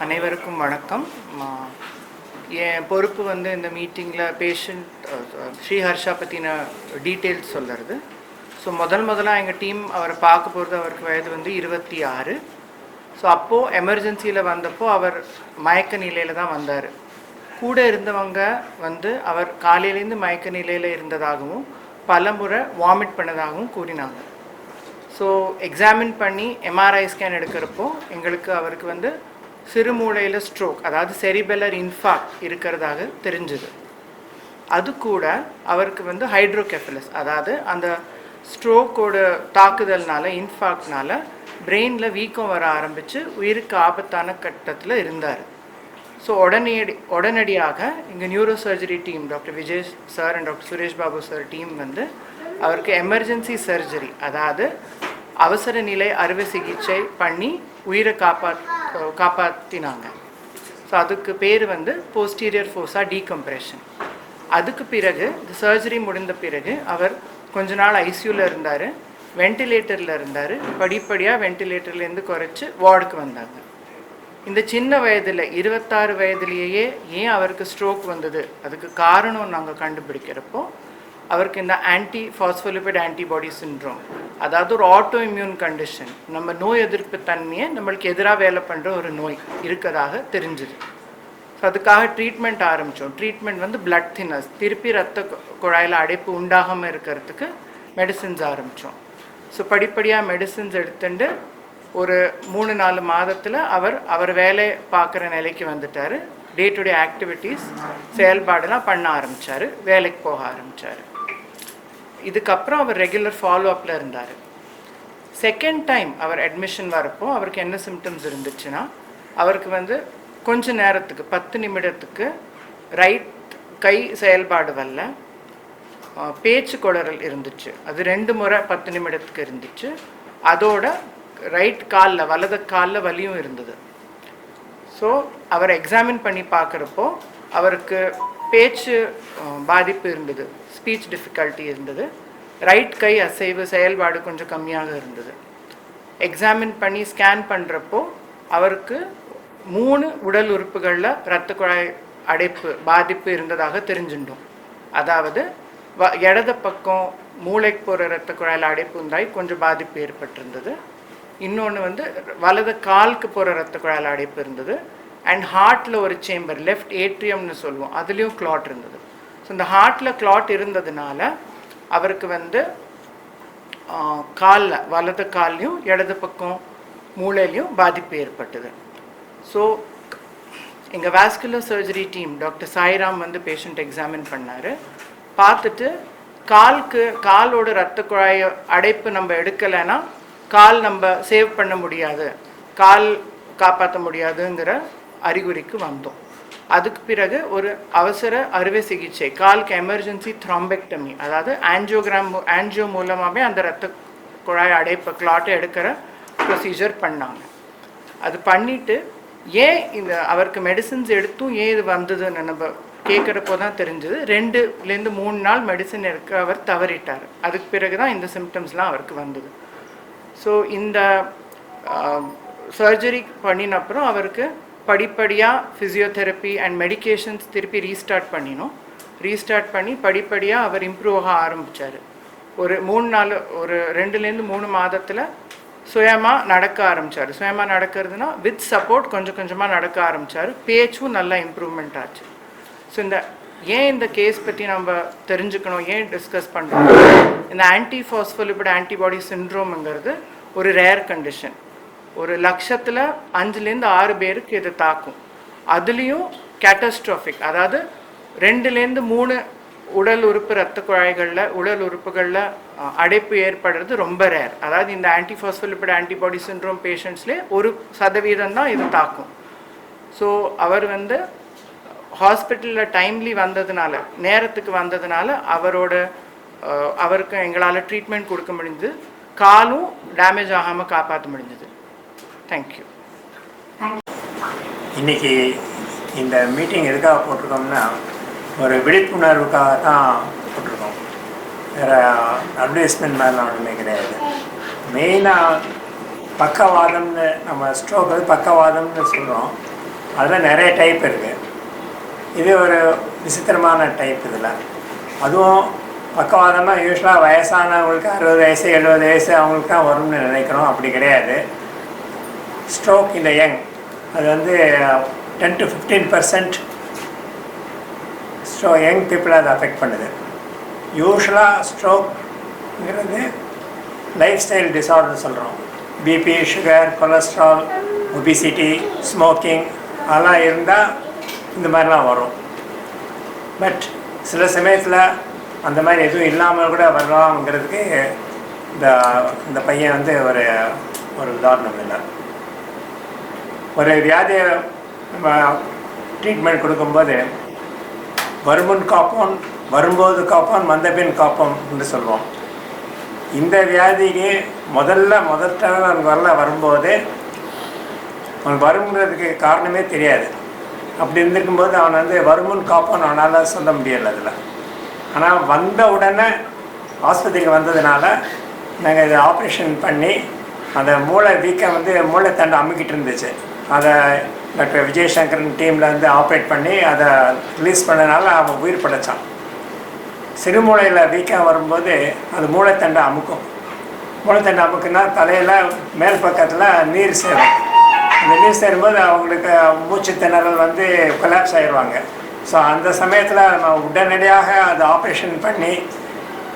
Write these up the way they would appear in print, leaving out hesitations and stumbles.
அனைவருக்கும் வணக்கம். என் பொறுப்பு வந்து இந்த மீட்டிங்கில் பேஷண்ட் ஸ்ரீஹர்ஷா பற்றின டீட்டெயில்ஸ் சொல்கிறது. ஸோ முதலாக எங்கள் டீம் அவரை பார்க்க போகிறது. அவருக்கு வயது வந்து 26. ஸோ அப்போது எமர்ஜென்சியில் வந்தப்போ அவர் மயக்க நிலையில் தான் வந்தார். கூட இருந்தவங்க வந்து அவர் காலையிலேருந்து மயக்க நிலையில் இருந்ததாகவும் பல முறை வாமிட் பண்ணதாகவும் கூறினாங்க. ஸோ எக்ஸாமின் பண்ணி எம்ஆர்ஐ ஸ்கேன் எடுக்கிறப்போ எங்களுக்கு அவருக்கு வந்து சிறுமூளையில் ஸ்ட்ரோக், அதாவது செரிபெல்லர் இன்ஃபாக்ட் இருக்கிறதாக தெரிஞ்சுது. அது கூட அவருக்கு வந்து ஹைட்ரோகெஃபலஸ், அதாவது அந்த ஸ்ட்ரோக்கோட தாக்குதல்னால இன்ஃபாக்ட்னால பிரெயினில் வீக்கம் வர ஆரம்பித்து உயிருக்கு ஆபத்தான கட்டத்தில் இருந்தார். ஸோ உடனடியாக இங்கே neuro surgery team doctor Vijay sir and doctor Suresh Babu sir team வந்து அவருக்கு எமர்ஜென்சி சர்ஜரி, அதாவது அவசர நிலை அறுவை சிகிச்சை பண்ணி உயிரை காப்பாற்றினாங்க. ஸோ அதுக்கு பேர் வந்து போஸ்டீரியர் ஃபோர்ஸா டீகம்ப்ரெஷன். அதுக்கு பிறகு இந்த சர்ஜரி முடிந்த பிறகு அவர் கொஞ்ச நாள் ஐசியூவில் இருந்தார், வென்டிலேட்டரில் இருந்தார். படிப்படியாக வென்டிலேட்டர்லேருந்து குறைச்சி வார்டுக்கு வந்தாங்க. இந்த சின்ன வயதில் 26 வயதுலேயே ஏன் அவருக்கு ஸ்ட்ரோக் வந்தது, அதுக்கு காரணம் நாங்கள் கண்டுபிடிக்கிறப்போ அவருக்கு இந்த ஆன்டி ஃபாஸ்போலிபிட் ஆன்டிபாடி சிண்ட்ரோம், அதாவது ஒரு ஆட்டோ இம்யூன் கண்டிஷன், நம்ம நோய் எதிர்ப்பு தன்மையை நம்மளுக்கு எதிராக வேலை பண்ணுற ஒரு நோய் இருக்கதாக தெரிஞ்சுது. ஸோ அதுக்காக ட்ரீட்மெண்ட் ஆரம்பித்தோம். ட்ரீட்மெண்ட் வந்து பிளட் தின்னர்ஸ், திருப்பி ரத்த குழாயில் அடைப்பு உண்டாகாமல் இருக்கிறதுக்கு மெடிசின்ஸ் ஆரம்பித்தோம். ஸோ படிப்படியாக மெடிசின்ஸ் எடுத்துட்டு ஒரு 3-4 மாதத்தில் அவர் வேலை பார்க்குற நிலைக்கு வந்துட்டார். டே டு டே ஆக்டிவிட்டீஸ் செயல்பாடெல்லாம் பண்ண ஆரம்பித்தார், வேலைக்கு போக ஆரம்பித்தார். இதுக்கப்புறம் அவர் ரெகுலர் ஃபாலோஅப்பில் இருந்தார். செகண்ட் டைம் அவர் அட்மிஷன் வரப்போ அவருக்கு என்ன சிம்டம்ஸ் இருந்துச்சுன்னா, அவருக்கு வந்து கொஞ்ச நேரத்துக்கு 10 நிமிடத்துக்கு ரைட் கை செயல்பாடு வரல, பேச்சு குளறல் இருந்துச்சு. அது 2 முறை 10 நிமிடத்துக்கு இருந்துச்சு. அதோட ரைட் காலில், வலது காலில் வலியும் இருந்தது. ஸோ அவர் எக்ஸாமின் பண்ணி பார்க்குறப்போ அவருக்கு பேச்சு பாதிப்பு இருந்தது, ஸ்பீச் டிஃபிகல்ட்டி இருந்தது. ரைட் கை அசைவு செயல்பாடு கொஞ்சம் கம்மியாக இருந்தது. எக்ஸாமின் பண்ணி ஸ்கேன் பண்ணுறப்போ அவருக்கு 3 உடல் உறுப்புகளில் இரத்த குழாய் அடைப்பு பாதிப்பு இருந்ததாக தெரிஞ்சுட்டோம். அதாவது இடது பக்கம் மூளைக்கு போகிற இரத்த குழாயில் அடைப்பு இருந்தாய் கொஞ்சம் பாதிப்பு ஏற்பட்டிருந்தது. இன்னொன்று வந்து வலது காலுக்கு போகிற இரத்த குழாயில் அடைப்பு இருந்தது. அண்ட் ஹார்ட்டில் ஒரு சேம்பர், லெஃப்ட் ஏட்ரியம்னு சொல்லுவோம், அதுலேயும் கிளாட் இருந்தது. ஸோ இந்த ஹார்ட்டில் கிளாட் இருந்ததுனால அவருக்கு வந்து காலில், வலது கால்லையும் இடது பக்கம் மூளையிலையும் பாதிப்பு ஏற்பட்டது. ஸோ எங்கள் vascular surgery team doctor Sairam வந்து பேஷண்ட் எக்ஸாமின் பண்ணார். பார்த்துட்டு காலோட இரத்த குழாய் அடைப்பு நம்ம எடுக்கலைன்னா கால் நம்ம சேவ் பண்ண முடியாது, கால் காப்பாற்ற முடியாதுங்கிற அறிகுறிக்கு வந்தோம். அதுக்கு பிறகு ஒரு அவசர அறுவை சிகிச்சை, காலுக்கு எமர்ஜென்சி த்ராம்பெக்டமி, அதாவது ஆன்ஜியோ மூலமாகவே அந்த இரத்த குழாய் அடைப்பை கிளாட்டை எடுக்கிற ப்ரொசீஜர் பண்ணாங்க. அது பண்ணிவிட்டு ஏன் இந்த அவருக்கு மெடிசின்ஸ் எடுத்தும் ஏன் இது வந்ததுன்னு நம்ம கேட்குறப்போ தான் தெரிஞ்சது. 2-3 நாள் மெடிசின் எடுக்க அவர் தவறிட்டார். அதுக்கு பிறகு தான் இந்த சிம்டம்ஸ்லாம் அவருக்கு வந்தது. ஸோ இந்த சர்ஜரி பண்ணினப்புறம் அவருக்கு படிப்படியாக ஃபிசியோதெரப்பி அண்ட் மெடிக்கேஷன்ஸ் திருப்பி ரீஸ்டார்ட் பண்ணினோம். ரீஸ்டார்ட் பண்ணி படிப்படியாக அவர் இம்ப்ரூவ் ஆக ஆரம்பித்தார். ஒரு 2-3 மாதத்தில் சுயமாக நடக்க ஆரம்பித்தார். சுயமாக நடக்கிறதுனா வித் சப்போர்ட் கொஞ்சம் கொஞ்சமாக நடக்க ஆரம்பித்தார். பேச்சும் நல்லா இம்ப்ரூவ்மெண்ட் ஆச்சு. ஸோ இந்த கேஸ் பற்றி நம்ம தெரிஞ்சுக்கணும், ஏன் டிஸ்கஸ் பண்ணுறோம். இந்த ஆன்டி ஃபாஸ்போலிபிட் ஆன்டிபாடி சிண்ட்ரோம்ங்கிறது ஒரு ரேர் கண்டிஷன். ஒரு 1,00,000ல் 5-6 பேருக்கு இது தாக்கும். அதுலேயும் கேட்டஸ்ட்ராஃபிக், அதாவது 2-3 உடல் உறுப்பு இரத்த குழாய்களில் உடல் உறுப்புகளில் அடைப்பு ஏற்படுறது ரொம்ப ரேர். அதாவது இந்த ஆன்டி ஃபாஸ்போலிபிட் ஆன்டிபாடி சிண்ட்ரோம் பேஷண்ட்ஸ்லேயே 1% தான் இது தாக்கும். ஸோ அவர் வந்து ஹாஸ்பிட்டலில் டைம்லி வந்ததுனால, நேரத்துக்கு வந்ததுனால அவருக்கு எங்களால் ட்ரீட்மெண்ட் கொடுக்க முடிஞ்சது, காலும் டேமேஜ் ஆகாமல் காப்பாற்ற முடிஞ்சது. தேங்க்யூ. இன்றைக்கி இந்த மீட்டிங் எதுக்காக போட்டிருக்கோம்னா, ஒரு விழிப்புணர்வுக்காக தான் போட்டிருக்கோம். வேறு அட்வர்டைஸ்மெண்ட் மாதிரிலாம் ஒன்றுமே கிடையாது. மெயினாக பக்கவாதம்னு, நம்ம ஸ்ட்ரோக் பக்கவாதம்னு சொல்கிறோம். அதில் நிறைய டைப் இருக்குது. இது ஒரு விசித்திரமான டைப். இதில் அதுவும் பக்கவாதமாக யூஸ்வலாக வயசானவங்களுக்கு 60 வயசு 70 வயசு அவங்களுக்கு தான் வரும்னு நினைக்கிறோம். அப்படி கிடையாது. ஸ்ட்ரோக் இந்த யங் அது வந்து 10 to 15% யங் பீப்புளை அதை அஃபெக்ட் பண்ணுது. யூஸ்வலாக ஸ்ட்ரோக்ங்கிறது லைஃப் ஸ்டைல் டிஸார்டர் சொல்கிறோம். BP, sugar, cholesterol, obesity, smoking அதெல்லாம் இருந்தால் இந்த மாதிரிலாம் வரும். பட் சில சமயத்தில் அந்த மாதிரி எதுவும் இல்லாமல் கூட வரலாம்ங்கிறதுக்கு இந்த பையன் வந்து ஒரு உதாரணம் இல்லை. ஒரு வியாதியை நம்ம ட்ரீட்மெண்ட் கொடுக்கும்போது வருமுன் காப்போம், வரும்போது காப்போம், வந்தபின் காப்போம் என்று சொல்லுவோம். இந்த வியாதிக்கு முதல் தடவை அவனுக்கு வரும்போது அவனுக்கு வருங்கிறதுக்கு காரணமே தெரியாது. அப்படி இருந்திருக்கும்போது அவன் வந்து வருமுன் காப்போன்னு அவனால் சொல்ல முடியலை அதில். ஆனால் வந்த உடனே ஆஸ்பத்திரிக்கு வந்ததுனால நாங்கள் இதை ஆப்ரேஷன் பண்ணி அந்த மூளை வீக்கம் வந்து மூளை தண்டை அமுக்கிட்டு இருந்துச்சு. அதை டாக்டர் விஜயசங்கரன் டீமில் வந்து ஆப்ரேட் பண்ணி அதை ரிலீஸ் பண்ணனால அவன் உயிர் படைத்தான். சிறுமூளையில் வீக்கம் வரும்போது அது மூளைத்தண்டை அமுக்கும். மூளைத்தண்டை அமுக்குன்னா தலையில் மேல் பக்கத்தில் நீர் சேரும். அந்த நீர் சேரும்போது அவங்களுக்கு மூச்சு திணறல் வந்து கொலாப்ஸ் ஆகிடுவாங்க. ஸோ அந்த சமயத்தில் நம்ம உடனடியாக அதை ஆப்ரேஷன் பண்ணி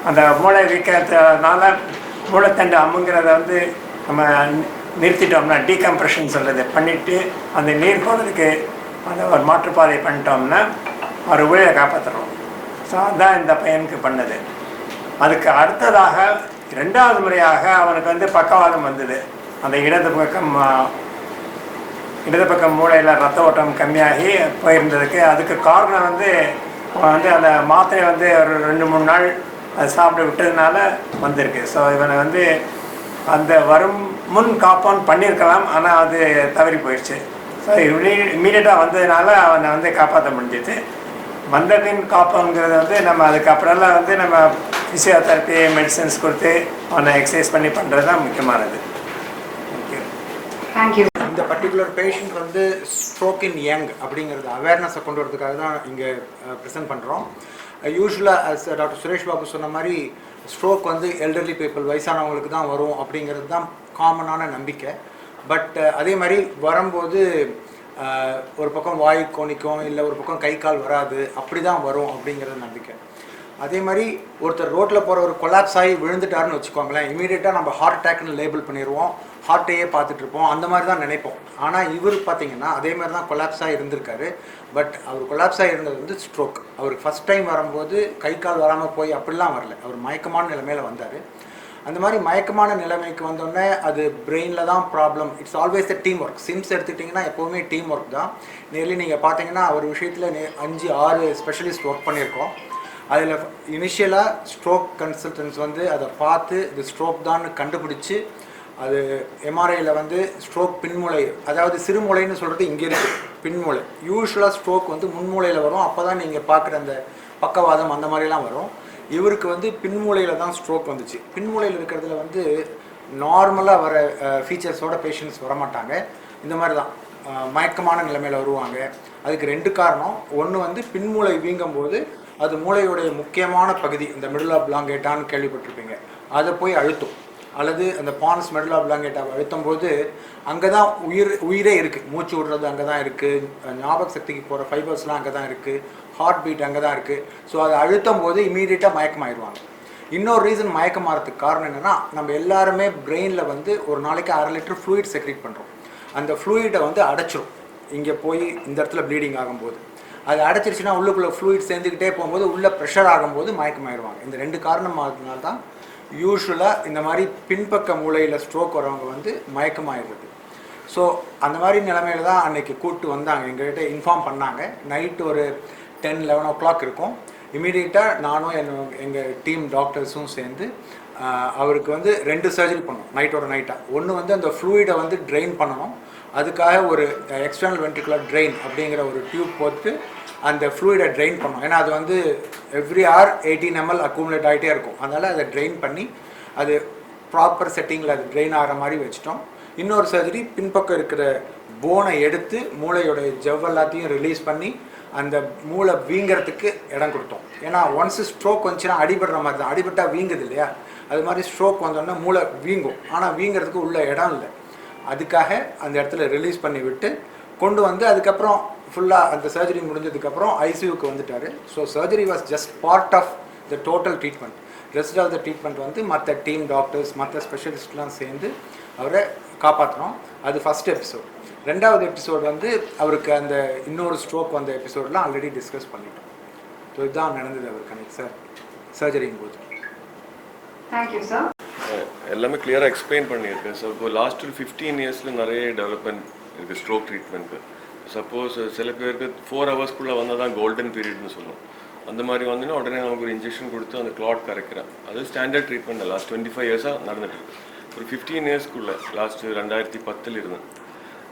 அந்த மூளை வீக்கத்தினால மூளைத்தண்டை அமுங்கிறத வந்து நம்ம நிறுத்திட்டோம்னா, டீகம்ப்ரெஷன் சொல்கிறது பண்ணிவிட்டு அந்த நீர் போகிறதுக்கு அந்த ஒரு மாற்றுப்பாதை பண்ணிட்டோம்னா ஒரு உயிரை காப்பாற்றுறோம். ஸோ அதுதான் இந்த பையனுக்கு பண்ணது. அதுக்கு அடுத்ததாக 2வது முறையாக அவனுக்கு வந்து பக்கவாதம் வந்தது. அந்த இடது பக்கம் மூளையில் ரத்த ஓட்டம் கம்மியாகி போயிருந்ததுக்கு அதுக்கு காரணம் வந்து அந்த மாத்திரை வந்து ஒரு 2-3 நாள் அது சாப்பிட விட்டதுனால வந்திருக்கு. ஸோ இவனை வந்து அந்த முன் காப்பான் பண்ணியிருக்கலாம், ஆனால் அது தவறி போயிடுச்சு. ஸோ இம்மீடியட்டாக வந்ததுனால அவனை வந்து காப்பாற்ற முடிஞ்சிது. வந்தபின் காப்பான்ங்கிறது வந்து நம்ம அதுக்கப்புறம்லாம் வந்து நம்ம ஃபிசியோதெரப்பி மெடிசன்ஸ் கொடுத்து அவனை எக்ஸசைஸ் பண்ணி பண்ணுறது தான் முக்கியமானது. தேங்க்யூ. இந்த பர்டிகுலர் பேஷண்ட் வந்து ஸ்ட்ரோக் இன் யங் அப்படிங்கிறது அவேர்னஸை கொண்டு வரதுக்காக தான் இங்கே ப்ரெசென்ட் பண்ணுறோம். யூஸ்வலாக டாக்டர் சுரேஷ் பாபு சொன்ன மாதிரி ஸ்ட்ரோக் வந்து எல்டர்லி பீப்புள், வயசானவங்களுக்கு தான் வரும் அப்படிங்கிறது தான் காமனான நம்பிக்கை. பட் அதே மாதிரி வரும்போது ஒரு பக்கம் வாய் கோணிக்கும், இல்லை ஒரு பக்கம் கை கால் வராது, அப்படி தான் வரும் அப்படிங்கிறது நம்பிக்கை. அதே மாதிரி ஒருத்தர் ரோட்டில் போகிற ஒரு கொலாப்ஸ் ஆகி விழுந்துட்டாருன்னு வச்சுக்கோங்களேன், இமீடியட்டாக நம்ம ஹார்ட் அட்டாக்னு லேபிள் பண்ணிடுவோம், ஹார்ட்டையே பார்த்துட்ருப்போம், அந்த மாதிரி தான் நினைப்போம். ஆனால் இவர் பார்த்தீங்கன்னா அதே மாதிரி தான் கொலாப்ஸாக இருந்திருக்காரு. பட் அவர் கொலாப்ஸாக இருந்தது வந்து ஸ்ட்ரோக். அவருக்கு ஃபஸ்ட் டைம் வரும்போது கை கால் வராமல் போய் அப்படிலாம் வரல, அவர் மயக்கமான நிலைமையில் வந்தார். அந்த மாதிரி மயக்கமான நிலைமைக்கு வந்தோடனே அது பிரெயினில் தான் problem. It's always the team work. Sims எடுத்துக்கிட்டிங்கன்னா எப்போவுமே டீம் ஒர்க் தான். நேர்லி நீங்கள் பார்த்தீங்கன்னா ஒரு விஷயத்தில் 5-6 ஸ்பெஷலிஸ்ட் ஒர்க் பண்ணியிருக்கோம். அதில் இனிஷியலாக ஸ்ட்ரோக் கன்சல்டன்ஸ் வந்து அதை பார்த்து இது ஸ்ட்ரோக் தான் கண்டுபிடிச்சி அது எம்ஆர்ஐயில் வந்து ஸ்ட்ரோக் பின்மூளை, அதாவது சிறுமூளைன்னு சொல்கிறது இங்கே இருக்குது, பின்மூளை. யூஸ்வலாக ஸ்ட்ரோக் வந்து முன்மூளையில் வரும், அப்போ தான் நீங்கள் பார்க்குற அந்த பக்கவாதம் அந்த மாதிரிலாம் வரும். இவருக்கு வந்து பின்மூளையில் தான் ஸ்ட்ரோக் வந்துச்சு. பின்மூளையில் இருக்கிறதுல வந்து நார்மலாக வர ஃபீச்சர்ஸோட பேஷண்ட்ஸ் வரமாட்டாங்க. இந்த மாதிரி தான் மயக்கமான நிலைமையில் வருவாங்க. அதுக்கு 2 காரணம். ஒன்று வந்து பின்மூளை வீங்கும்போது அது மூளையுடைய முக்கியமான பகுதி, இந்த மிடில் ஆஃப் பிளாங்கேட்டான்னு கேள்விப்பட்டிருப்பீங்க, அதை போய் அழுத்தும். அல்லது அந்த பான்ஸ் மிடில் ஆஃப் பிளாங்கேட்டாவை அழுத்தும் போது அங்கே தான் உயிரே இருக்குது. மூச்சு விடுறது அங்கே தான் இருக்குது, ஞாபக சக்திக்கு போகிற ஃபைபர்ஸ்லாம் அங்கே தான் இருக்குது, ஹார்ட் பீட் அங்கே தான் இருக்குது. ஸோ அதை அழுத்தும் போது இமீடியட்டாக மயக்கமாயிடுவாங்க. இன்னொரு ரீசன் மயக்கமாகறதுக்கு காரணம் என்னென்னா, நம்ம எல்லாருமே பிரெயினில் வந்து ஒரு நாளைக்கு 1/2 லிட்டர் ஃப்ளூயிட் செக்ரேட் பண்ணுறோம். அந்த ஃப்ளூயிடை வந்து அடைச்சிரும். இங்கே போய் இந்த இடத்துல ப்ளீடிங் ஆகும்போது அது அடைச்சிருச்சுன்னா உள்ளுக்குள்ளே ஃப்ளூயிட் சேர்ந்துக்கிட்டே போகும்போது உள்ளே ப்ரெஷர் ஆகும்போது மயக்கமாயிடுவாங்க. இந்த 2 காரணமாகறதுனால தான் யூஸ்வலாக இந்த மாதிரி பின்பக்க மூளையில் ஸ்ட்ரோக் வரவங்க வந்து மயக்கமாயிடுறது. ஸோ அந்த மாதிரி நிலைமையில தான் அன்றைக்கி கூப்பிட்டு வந்தாங்க, எங்கள்கிட்ட இன்ஃபார்ம் பண்ணாங்க. நைட்டு ஒரு 10-11 o'clock இருக்கும். இமீடியட்டாக நானும் எங்கள் டீம் டாக்டர்ஸும் சேர்ந்து அவருக்கு வந்து 2 சர்ஜரி பண்ணோம் நைட்டோட நைட்டாக. ஒன்று வந்து அந்த ஃப்ளூயிடை வந்து ட்ரெயின் பண்ணணும். அதுக்காக ஒரு எக்ஸ்டர்னல் வென்ட்ரிகுலர் ட்ரெயின் அப்படிங்கிற ஒரு டியூப் போட்டு அந்த ஃப்ளூயிடை ட்ரெயின் பண்ணோம். ஏன்னா அது வந்து எவ்ரி hour 18 ml அக்குமுலேட் ஆகிட்டே இருக்கும். அதனால் அதை ட்ரெயின் பண்ணி அது ப்ராப்பர் செட்டிங்கில் அது ட்ரெயின் ஆகிற மாதிரி வச்சிட்டோம். இன்னொரு சர்ஜரி பின்பக்கம் இருக்கிற போனை எடுத்து மூளையோட ஜவ் எல்லாத்தையும் ரிலீஸ் பண்ணி அந்த மூளை வீங்கிறதுக்கு இடம் கொடுத்தோம். ஏன்னா ஒன்ஸ் ஸ்ட்ரோக் வந்துச்சுன்னா அடிபடுற மாதிரி தான், அடிபட்டால் வீங்குது இல்லையா, அது மாதிரி ஸ்ட்ரோக் வந்தோடனே மூளை வீங்கும். ஆனால் வீங்கிறதுக்கு உள்ள இடம் இல்லை. அதுக்காக அந்த இடத்துல ரிலீஸ் பண்ணி விட்டு கொண்டு வந்து அதுக்கப்புறம் ஃபுல்லாக அந்த சர்ஜரி முடிஞ்சதுக்கப்புறம் ஐசியூக்கு வந்துட்டார். So surgery was just part of the total treatment. Rest of the treatment வந்து மற்ற டீம் டாக்டர்ஸ் மற்ற ஸ்பெஷலிஸ்ட்லாம் சேர்ந்து அவரை காப்பாற்றினோம். அது ஃபஸ்ட் எபிசோட். ரெண்டாவது எபிசோட் வந்து அவருக்கு அந்த இன்னொரு ஸ்ட்ரோக் வந்த எபிசோடெலாம் ஆல்ரெடி டிஸ்கஸ் பண்ணிட்டோம். ஸோ இதுதான் நடந்தது அவருக்கு அன்றைக்கி சர்ஜரிங் போது. Thank you sir. எல்லாமே கிளியராக எக்ஸ்பிளைன் பண்ணியிருக்கேன். ஸோ இப்போ லாஸ்ட் 15 இயர்ஸில் நிறைய டெவலப்மெண்ட் இருக்குது ஸ்ட்ரோக் ட்ரீட்மெண்ட்டுக்கு. சப்போஸ் சில பேருக்கு 4 ஹவர்ஸ்க்குள்ளே வந்தால் தான் கோல்டன் பீரியட்னு சொல்லுவோம். அந்த மாதிரி வந்தீங்கன்னா உடனே நமக்கு ஒரு இன்ஜெக்ஷன் கொடுத்து அந்த கிளாட் கரைக்கிறேன். அது ஸ்டாண்டர்ட் ட்ரீட்மெண்ட் லாஸ்ட் 25 இயர்ஸாக நடந்துகிட்ருக்கு. ஒரு 15 இயர்ஸ்க்குள்ளே லாஸ்ட்டு 2010 இருந்தேன்.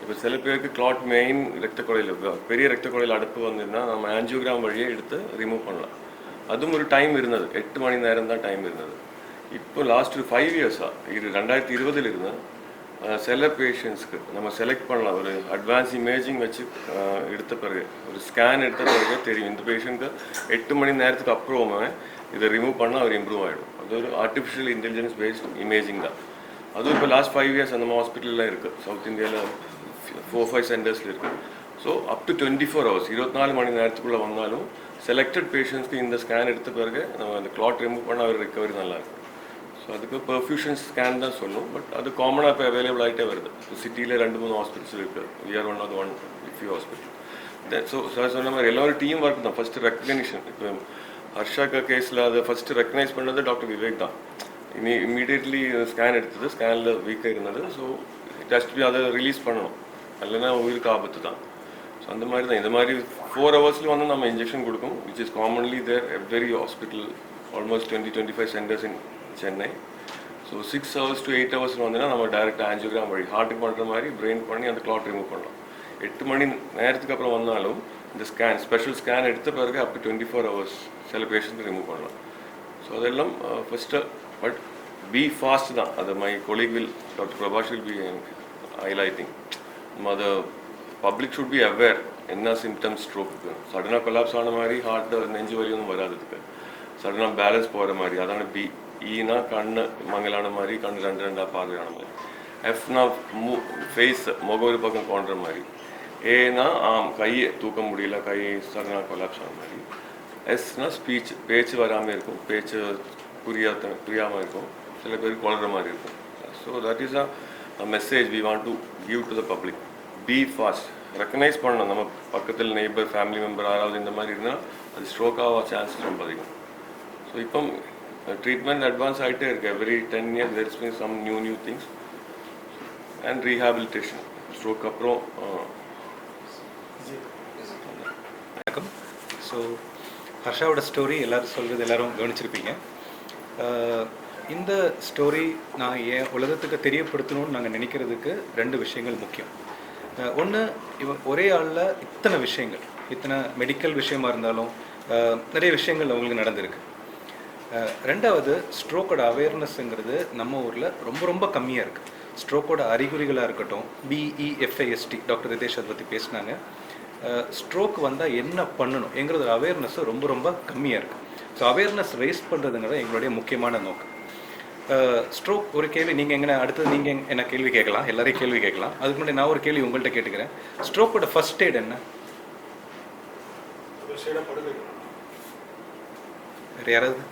இப்போ சில பேருக்கு கிளாட் மெயின் ரத்த குழல் பெரிய ரத்த குழல் அடைப்பு வந்ததுன்னா நம்ம ஆஞ்சியோகிராம் வழியே எடுத்து ரிமூவ் பண்ணலாம். அதுவும் ஒரு டைம் இருந்தது, 8 மணி நேரம் தான் டைம் இருந்தது. இப்போ லாஸ்ட் 5 இயர்ஸாக 2020 இருந்தேன். சில பேஷண்ட்ஸ்க்கு நம்ம செலக்ட் பண்ணலாம். ஒரு அட்வான்ஸ் இமேஜிங் வச்சு எடுத்த பிறகு ஒரு ஸ்கேன் எடுத்த பிறகு தெரியும் இந்த பேஷண்ட்க்கு 8 மணி நேரத்துக்கு அப்புறமே இதை ரிமூவ் பண்ணால் அவர் இம்ப்ரூவ் ஆகிடும். அது ஒரு ஆர்டிஃபிஷியல் இன்டெலிஜென்ஸ் பேஸ்ட் இமேஜிங் தான். அதுவும் இப்போ லாஸ்ட் 5 இயர்ஸ் அந்த ஹாஸ்பிட்டலில் இருக்குது. சவுத் இந்தியாவில் 4-5 சென்டர்ஸில் இருக்குது. ஸோ அப் டு 24 ஹவர்ஸ் 24 மணி நேரத்துக்குள்ளே வந்தாலும் செலக்டட் பேஷண்ட்ஸ்க்கு இந்த ஸ்கேன் எடுத்த பிறகு நம்ம அந்த கிளாட் ரிமூவ் பண்ணால் அவர் ரிகவரி நல்லாயிருக்கும். ஸோ அதுக்கு பெர்ஃபியூஷன் ஸ்கேன் தான் சொல்லும். பட் அது காமனாக இப்போ அவைலபிள் ஆகிட்டே வருது. சிட்டியில் 2-3 ஹாஸ்பிட்டல்ஸ் இருக்குது. We are one of the one few hospital. So sir சொன்ன மாதிரி எல்லாரும் டீம் ஒர்க் தான். First recognition. இப்போ ஹர்ஷாக்கா கேஸில் அதை ஃபஸ்ட்டு ரெக்கக்னைஸ் பண்ணது டாக்டர் விவேக் தான். இமீடியட்லி ஸ்கேன் எடுத்தது, ஸ்கேனில் வீக்காக இருந்தது. ஸோ டெஸ்ட் பி அதை ரிலீஸ் பண்ணணும், இல்லைன்னா உயிருக்கு ஆபத்து தான். ஸோ அந்த மாதிரி தான். இந்த மாதிரி 4 ஹவர்ஸில் வந்து நம்ம இன்ஜெக்ஷன் கொடுக்கும், which is commonly there every hospital, almost 20-25 centres in Chennai. So 6 hours to 8 ஹவர்ஸில் வந்துன்னா நம்ம டைரெக்டாக ஆஞ்சியோகிராம் வழி ஹார்ட்டுக்கு பண்ணுற மாதிரி பிரெயின் பண்ணி அந்த கிளாட் ரிமூவ் பண்ணலாம். 8 மணி நேரத்துக்கு அப்புறம் வந்தாலும் இந்த ஸ்கேன் ஸ்பெஷல் ஸ்கேன் எடுத்த பிறகு அப் டு 24 ஹவர்ஸ் சில பேஷண்ட்க்கு ரிமூவ் பண்ணலாம். ஸோ அதெல்லாம் ஃபஸ்ட்டு பட் பி ஃபாஸ்ட் தான். அது my colleague will doctor Prabhash will be highlighting. நம்ம அதை பப்ளிக் ஷுட் பி அவேர் என்ன சிம்டம்ஸ் ஸ்ட்ரோக்கு. சடனாக கொலாப்ஸ் ஆன மாதிரி ஹார்ட் நெஞ்சு வலி ஒன்றும் வராதுக்கு. சடனாக பேலன்ஸ் போகிற மாதிரி, அதான பி. ஈனா கண்ணு மங்கலான மாதிரி, கண்ணு 2-2 பார்வையான மாதிரி. எஃப்னா ஃபேஸ் முகம் ஒரு பக்கம் தோன்ற மாதிரி. ஏனா கையை தூக்க முடியல, கை சடனாக கொலாப்ஸ் ஆன மாதிரி. எஸ்னா ஸ்பீச், பேச்சு வராமல் இருக்கும், பேச்சு புரியாமல் இருக்கும், சில பேருக்கு குளற மாதிரி இருக்கும். So that is a message we want to give to the public. Be fast. Recognise பண்ணணும். நம்ம பக்கத்தில் நெய்பர், ஃபேமிலி மெம்பர் யாராவது இந்த மாதிரி இருந்தால் அது ஸ்ட்ரோக் ஆக சான்ஸ் ரொம்ப அதிகம். ஸோ இப்போ ட்ரீட்மெண்ட் அட்வான்ஸ் ஆகிட்டே இருக்குது. Every 10 years there is been some new things and rehabilitation. Stroke அப்புறம் வணக்கம். ஸோ ஹர்ஷாவோட ஸ்டோரி எல்லோரும் சொல்கிறது எல்லோரும் கவனிச்சிருப்பீங்க. இந்த ஸ்டோரி நான் ஏன் உலகத்துக்கு தெரியப்படுத்தணும்னு நாங்கள் நினைக்கிறதுக்கு 2 விஷயங்கள் முக்கியம். ஒன்று, ஒரே ஆளில் இத்தனை விஷயங்கள், இத்தனை மெடிக்கல் விஷயமா இருந்தாலும் நிறைய விஷயங்கள் அவங்களுக்கு நடந்திருக்கு. ரெண்டாவது, ஸ்ட்ரோக்கோட அவேர்னஸ்ங்கிறது நம்ம ஊரில் ரொம்ப ரொம்ப கம்மியாக இருக்குது. ஸ்ட்ரோக்கோட அறிகுறிகளாக இருக்கட்டும், BEFAST டாக்டர் ரிதேஷ் அதை பற்றி பேசினாங்க. ஸ்ட்ரோக் வந்தால் என்ன பண்ணணுங்கிறது அவேர்னஸ் ரொம்ப ரொம்ப கம்மியாக இருக்குது. ஸோ அவேர்னஸ் ரைஸ் பண்ணுறதுங்கிறது எங்களுடைய முக்கியமான நோக்கம். ஸ்ட்ரோக் ஒரு கேள்வி நீங்கள் எங்கே அடுத்தது நீங்கள் என்ன கேள்வி கேட்கலாம், எல்லாரையும் கேள்வி கேட்கலாம். அதுக்கு முன்னாடி நான் ஒரு கேள்வி உங்கள்கிட்ட கேட்டுக்கிறேன். ஸ்ட்ரோக்கோட ஃபர்ஸ்ட் எய்ட் என்ன? வேறு யாராவது?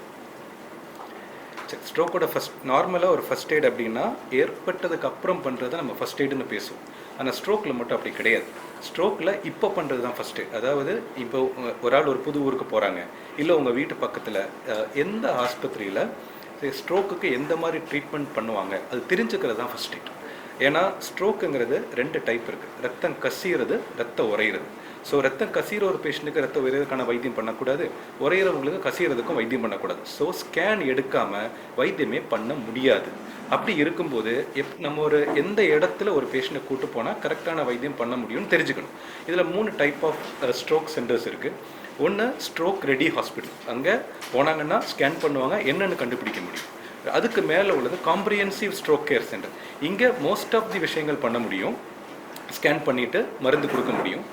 ஸ்ட்ரோக்கோட நார்மலாக ஒரு ஃபஸ்ட் எய்ட் அப்படின்னா ஏற்பட்டதுக்கு அப்புறம் பண்ணுறது நம்ம ஃபஸ்ட் எய்டுன்னு பேசுவோம். ஆனால் ஸ்ட்ரோக்கில் மட்டும் அப்படி கிடையாது. ஸ்ட்ரோக்கில் இப்போ பண்ணுறது தான் ஃபஸ்ட் எய்ட். அதாவது இப்போ ஒரு ஆள் ஒரு புது ஊருக்கு போகிறாங்க, இல்லை உங்கள் வீட்டு பக்கத்தில் எந்த ஆஸ்பத்திரியில் ஸ்ட்ரோக்குக்கு எந்த மாதிரி ட்ரீட்மெண்ட் பண்ணுவாங்க அது தெரிஞ்சுக்கிறது தான் ஃபஸ்ட் எய்ட். ஏன்னா ஸ்ட்ரோக்குங்கிறது 2 டைப் இருக்குது. ரத்தம் கசிகிறது, ரத்தம் உறையிறது. ஸோ ரத்தம் கசிகிற ஒரு பேஷண்ட்டுக்கு ரத்தம் உறையிறதுக்கான வைத்தியம் பண்ணக்கூடாது, உறையிறவங்களுக்கு கசிகிறதுக்கும் வைத்தியம் பண்ணக்கூடாது. ஸோ ஸ்கேன் எடுக்காமல் வைத்தியமே பண்ண முடியாது. அப்படி இருக்கும்போது நம்ம எந்த இடத்துல ஒரு பேஷண்ட்டை கூட்டு போனால் கரெக்டான வைத்தியம் பண்ண முடியும்னு தெரிஞ்சுக்கணும். இதில் 3 டைப் ஆஃப் ஸ்ட்ரோக் சென்டர்ஸ் இருக்குது. ஒன்று ஸ்ட்ரோக் ரெடி ஹாஸ்பிட்டல். அங்கே போனாங்கன்னா ஸ்கேன் பண்ணுவாங்க, என்னென்னு கண்டுபிடிக்க முடியும். அதுக்கு மேலே உள்ளது காம்ப்ரிஹென்சிவ் ஸ்ட்ரோக் கேர் சென்டர். இங்கே மோஸ்ட் ஆஃப் தி விஷயங்கள் பண்ண முடியும், ஸ்கேன் பண்ணிவிட்டு மருந்து கொடுக்க முடியும்.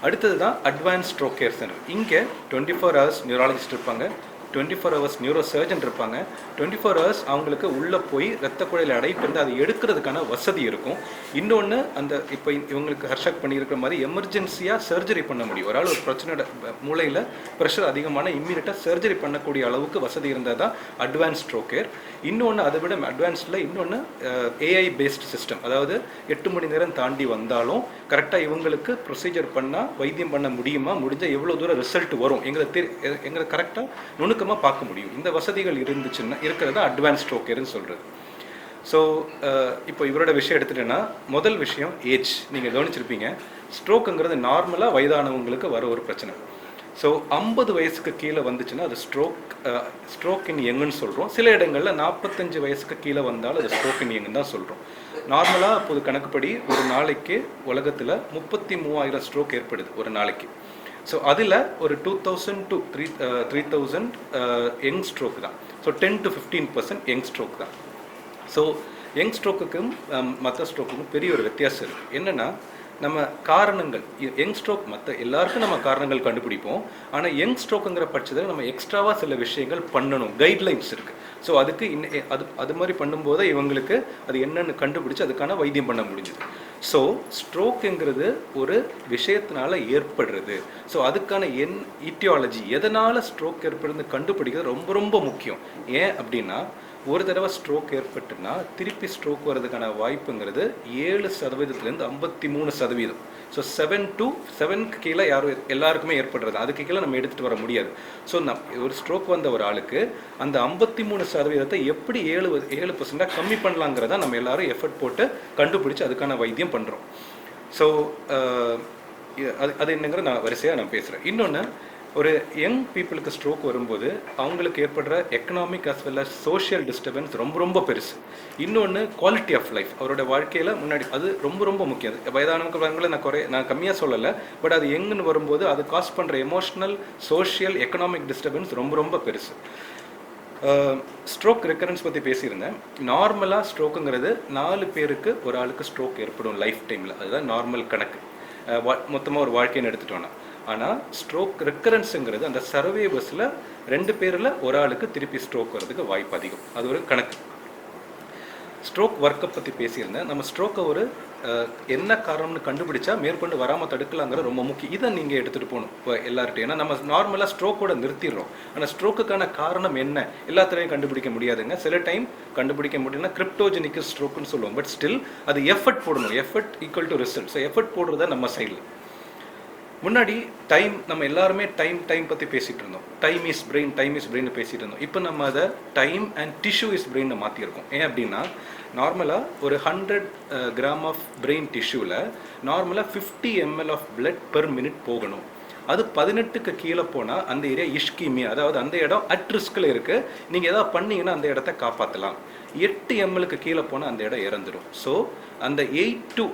அடுத்தது தான் அட்வான்ஸ் ஸ்ட்ரோக் கேர் சென்டர். இங்கே 24 hours நியூராலஜிஸ்ட் இருப்பாங்க, 24 hours நியூரோ சர்ஜன் இருப்பாங்க. 24 hours அவங்களுக்கு உள்ளே போய் ரத்த குழாயில் அடைப்பு இருந்து அதை எடுக்கிறதுக்கான வசதி இருக்கும். இன்னொன்று அந்த இப்போ இவங்களுக்கு ஹர்ஷாக் பண்ணியிருக்கிற மாதிரி எமர்ஜென்சியாக சர்ஜரி பண்ண முடியும். ஒரு ஆள் ஒரு பிரச்சனையோட மூளையில் ப்ரெஷர் அதிகமான இம்மீடியட்டாக சர்ஜரி பண்ணக்கூடிய அளவுக்கு வசதி இருந்தால் தான் அட்வான்ஸ் ஸ்ட்ரோக் கேர். இன்னொன்று அதை விட அட்வான்ஸில் இன்னொன்று ஏஐ பேஸ்ட் சிஸ்டம், அதாவது 8 மணி நேரம் தாண்டி வந்தாலும் கரெக்டாக இவங்களுக்கு ப்ரொசீஜர் பண்ணால் வைத்தியம் பண்ண முடியுமா, முடிஞ்சால் எவ்வளோ தூரம் ரிசல்ட் வரும் எங்களை கரெக்டாக நுணுக்கமாக பார்க்க முடியும். இந்த வசதிகள் இருந்துச்சுன்னா இருக்கிறது அட்வான்ஸ் ஸ்ட்ரோக் கேர்னு சொல்கிறது. ஸோ இப்போ இவரோட விஷயம் எடுத்துட்டேன்னா, முதல் விஷயம் ஏஜ். நீங்கள் கவனிச்சிருப்பீங்க, ஸ்ட்ரோக்குங்கிறது நார்மலாக வயதானவங்களுக்கு வர ஒரு பிரச்சனை. ஸோ 50 வயசுக்கு கீழே வந்துச்சுன்னா அது ஸ்ட்ரோக் இன் யங்குன்னு சொல்கிறோம். சில இடங்களில் 45 வயசுக்கு கீழே வந்தாலும் அது ஸ்ட்ரோக் இன் யங்குன்னு தான் சொல்கிறோம். நார்மலாக அப்போது கணக்குப்படி ஒரு நாளைக்கு உலகத்தில் 33,000 ஸ்ட்ரோக் ஏற்படுது ஒரு நாளைக்கு. ஸோ அதில் ஒரு 2000 to 3000 யங் ஸ்ட்ரோக் தான். ஸோ 10 to 15% யங் ஸ்ட்ரோக் தான். ஸோ யங் ஸ்ட்ரோக்குக்கும் மற்ற ஸ்ட்ரோக்குக்கும் பெரிய ஒரு வித்தியாசம் இருக்குது. என்னென்னா, நம்ம காரணங்கள் யங் ஸ்ட்ரோக் மற்ற எல்லாருக்கும் நம்ம காரணங்கள் கண்டுபிடிப்போம். ஆனால் யங் ஸ்ட்ரோக்குங்கிற பட்சத்தில் நம்ம எக்ஸ்ட்ராவாக சில விஷயங்கள் பண்ணணும், கைட்லைன்ஸ் இருக்குது. ஸோ அதுக்கு அது மாதிரி பண்ணும்போது இவங்களுக்கு அது என்னென்னு கண்டுபிடிச்சி அதுக்கான வைத்தியம் பண்ண முடிஞ்சுது. ஸோ ஸ்ட்ரோக்குங்கிறது ஒரு விஷயத்தினால ஏற்படுறது. ஸோ அதுக்கான ஈட்டியாலஜி, எதனால் ஸ்ட்ரோக் ஏற்படுறது கண்டுபிடிக்கிறது ரொம்ப ரொம்ப முக்கியம். ஏன் அப்படின்னா, ஒரு தடவை ஸ்ட்ரோக் ஏற்பட்டுன்னா திருப்பி ஸ்ட்ரோக் வர்றதுக்கான வாய்ப்புங்கிறது 7% 53%. ஸோ 7க்கு கீழே எல்லாருக்குமே ஏற்படுறது, அதுக்கு கீழே நம்ம எடுத்துகிட்டு வர முடியாது. ஸோ ஒரு ஸ்ட்ரோக் வந்த ஒரு ஆளுக்கு அந்த 53% எப்படி 7% கம்மி பண்ணலாங்கிறத நம்ம எல்லாரும் எஃபர்ட் போட்டு கண்டுபிடிச்சி அதுக்கான வைத்தியம் பண்ணுறோம். ஸோ அது என்னங்கிற நான் வரிசையாக நான் பேசுகிறேன். இன்னொன்று, ஒரு யங் பீப்புளுக்கு ஸ்ட்ரோக் வரும்போது அவங்களுக்கு ஏற்படுற economic as well as social disturbance ரொம்ப ரொம்ப பெருசு. இன்னொன்று, குவாலிட்டி ஆஃப் லைஃப், அவரோட வாழ்க்கையில் முன்னாடி அது ரொம்ப ரொம்ப முக்கியம். வயதானவங்களை நான் கம்மியாக சொல்லலை, பட் அது யங்குன்னு வரும்போது அது காஸ் பண்ணுற எமோஷ்னல், சோஷியல், எக்கனாமிக் டிஸ்டர்பன்ஸ் ரொம்ப ரொம்ப பெருசு. ஸ்ட்ரோக் ரெக்கரன்ஸ் பற்றி பேசியிருந்தேன். நார்மலாக ஸ்ட்ரோக்குங்கிறது 4 பேருக்கு ஒரு ஆளுக்கு ஸ்ட்ரோக் ஏற்படும் லைஃப் டைமில், அதுதான் நார்மல் கணக்கு. மொத்தமாக ஒரு வாழ்க்கைன்னு எடுத்துட்டோன்னா. ஆனால் ஸ்ட்ரோக் ரெக்கரன்ஸுங்கிறது அந்த சர்வேவர்ஸில் 2 பேரில் ஒரு ஆளுக்கு திருப்பி ஸ்ட்ரோக் வர்றதுக்கு வாய்ப்பு அதிகம். அது ஒரு கணக்கு. ஸ்ட்ரோக் ஒர்க்கை பற்றி பேசியிருந்தேன். நம்ம ஸ்ட்ரோக்கை ஒரு என்ன காரணம்னு கண்டுபிடிச்சா மேற்கொண்டு வராமல் தடுக்கலாங்கிற ரொம்ப முக்கியம். இதை நீங்கள் எடுத்துகிட்டு போகணும் இப்போ எல்லார்ட்டையும். ஏன்னா நம்ம நார்மலாக ஸ்ட்ரோக்கோட நிறுத்திடுறோம். ஆனால் ஸ்ட்ரோக்குக்கான காரணம் என்ன எல்லாத்துலேயும் கண்டுபிடிக்க முடியாதுங்க. சில டைம் கண்டுபிடிக்க முடியும்னா கிரிப்டோஜெனிக் ஸ்ட்ரோக்குன்னு சொல்லுவோம். பட் ஸ்டில் அது எஃபர்ட் போடணும். Effort equal to result. So effort போடுறதா நம்ம சைடில். முன்னாடி டைம், நம்ம எல்லாருமே டைம் பற்றி பேசிகிட்டு இருந்தோம். டைம் இஸ் பிரெயின் பேசிகிட்டு இருந்தோம். இப்போ நம்ம அதை டைம் அண்ட் டிஷ்யூ இஸ் பிரெயினை மாற்றிருக்கோம். ஏன் அப்படின்னா, நார்மலாக ஒரு 100 கிராம் ஆஃப் பிரெயின் டிஷ்யூவில் நார்மலாக 50 ml of blood per minute போகணும். அது 18க்கு கீழே போனால் அந்த ஏரியா இஷ்கீமியா, அதாவது அந்த இடம் அட் ரிஸ்கில் இருக்குது. நீங்கள் எதாவது பண்ணிங்கன்னா அந்த இடத்த காப்பாற்றலாம். 8 mlக்கு கீழே போனால் அந்த இடம் இறந்துடும். ஸோ அந்த 8 to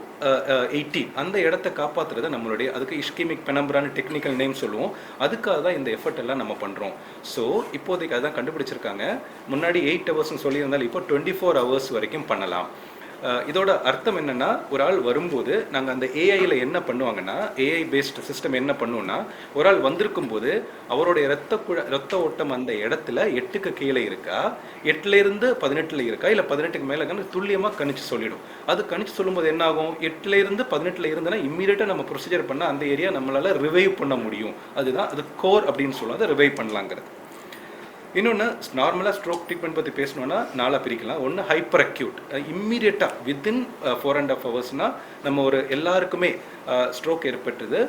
18 அந்த இடத்த காப்பாற்றுறது நம்மளுடைய, அதுக்கு இஷ்கீமிக் பெனம்பரான டெக்னிக்கல் நேம் சொல்லுவோம். அதுக்காக தான் இந்த எஃபர்ட் எல்லாம் நம்ம பண்ணுறோம். ஸோ இப்போதைக்கு அதான் கண்டுபிடிச்சிருக்காங்க. முன்னாடி 8 hours சொல்லியிருந்தாலும் இப்போ 24 hours வரைக்கும் பண்ணலாம். இதோட அர்த்தம் என்னென்னா, ஒரு ஆள் வரும்போது நாங்கள் அந்த ஏஐயில் என்ன பண்ணுவாங்கன்னா, ஏஐ பேஸ்டு சிஸ்டம் என்ன பண்ணுவோன்னா, ஒரு ஆள் வந்திருக்கும் போது அவருடைய ரத்த ஓட்டம் அந்த இடத்துல 8க்கு கீழே இருக்கா, 8லேருந்து 18 இருக்கா, இல்லை 18க்கு மேலே துல்லியமாக கணிச்சு சொல்லிடும். அது கணிச்சு சொல்லும்போது என்ன ஆகும், 8லேருந்து 18 இருந்ததுன்னா இம்மீடியட்டாக நம்ம ப்ரொசீஜர் பண்ணால் அந்த ஏரியா நம்மளால் ரிவைவ் பண்ண முடியும். அதுதான் அது கோர் அப்படின்னு சொல்லுவோம். அதை ரிவைவ் பண்ணலாங்கிறது. இன்னொன்று, நார்மலாக ஸ்ட்ரோக் ட்ரீட்மெண்ட் பற்றி பேசணுன்னா 4 பிரிக்கலாம். ஒன்று ஹைப்பர் அக்யூட், இம்மீடியட்டாக வித்தின் 4.5 hours நம்ம ஒரு எல்லாருக்குமே ஸ்ட்ரோக் ஏற்பட்டுது,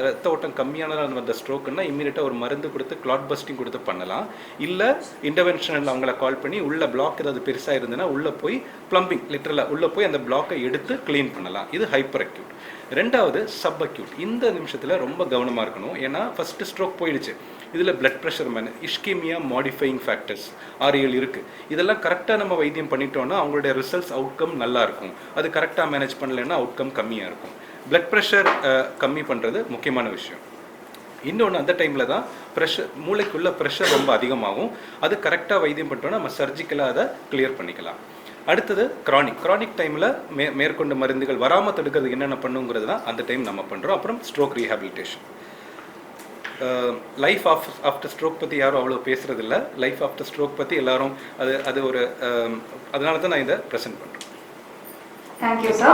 ரத்த ஓட்டம் கம்மியானதாக வந்த ஸ்ட்ரோக்குன்னா இம்மீடியட்டாக ஒரு மருந்து கொடுத்து கிளாட் பஸ்டிங் கொடுத்து பண்ணலாம். இல்லை இன்டர்வென்ஷனில் அவங்கள கால் பண்ணி உள்ள பிளாக் ஏதாவது பெருசாக இருந்ததுன்னா உள்ளே போய் ப்ளம்பிங் லிட்டரலாக உள்ளே போய் அந்த பிளாக்கை எடுத்து க்ளீன் பண்ணலாம். இது ஹைப்பர் அக்யூட். ரெண்டாவது சப் அக்யூட். இந்த நிமிஷத்தில் ரொம்ப கவனமாக இருக்கணும். ஏன்னா ஃபஸ்ட்டு ஸ்ட்ரோக் போயிடுச்சு, இதில் பிளட் ப்ரெஷர் இஷ்கீமியா மாடிஃபையிங் ஃபேக்டர்ஸ் 6-7 இருக்குது. இதெல்லாம் கரெக்டாக நம்ம வைத்தியம் பண்ணிட்டோன்னா அவங்களுடைய ரிசல்ட்ஸ் அவுட்கம் நல்லாயிருக்கும். அது கரெக்டாக மேனேஜ் பண்ணலைன்னா அவுட்கம் கம்மியாக இருக்கும். பிளட் ப்ரெஷர் கம்மி பண்ணுறது முக்கியமான விஷயம். இன்னொன்று அந்த டைமில் தான் ப்ரெஷர், மூளைக்குள்ள ப்ரெஷர் ரொம்ப அதிகமாகும். அது கரெக்டாக வைத்தியம் பண்ணிட்டோம்னா நம்ம சர்ஜிக்கலாக அதை கிளியர் பண்ணிக்கலாம். அடுத்தது க்ரானிக் டைமில் மேற்கொண்ட மருந்துகள் வராமல் தடுக்கிறதுக்கு என்னென்ன பண்ணுங்கிறது தான் அந்த டைம் நம்ம பண்ணுறோம். அப்புறம் stroke rehabilitation. Life after stroke பற்றி யாரும் அவ்வளோ பேசுகிறதில்ல. லைஃப் ஆஃப்டர் ஸ்ட்ரோக் பற்றி எல்லாரும் அது ஒரு அதனால தான் நான் இதை ப்ரெசென்ட் பண்ணுறேன். Thank you, sir.